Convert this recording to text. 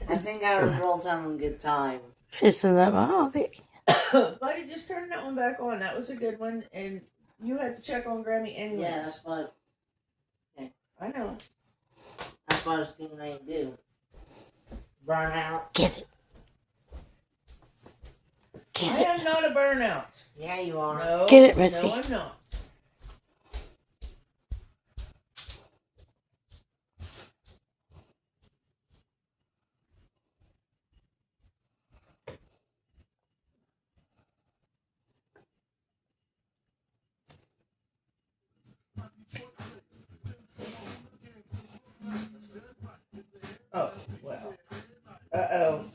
I think our girls having a good time. She's in that mouth. Buddy, just turn that one back on. That was a good one, and you had to check on Grammy anyways. Yeah, that's what. Okay. I know. That's what I was getting ready to do. Burn out. Get it. I am not a burnout. Yeah, you are. No. Get it, Missy. No, I'm not. Oh, well. Uh-oh.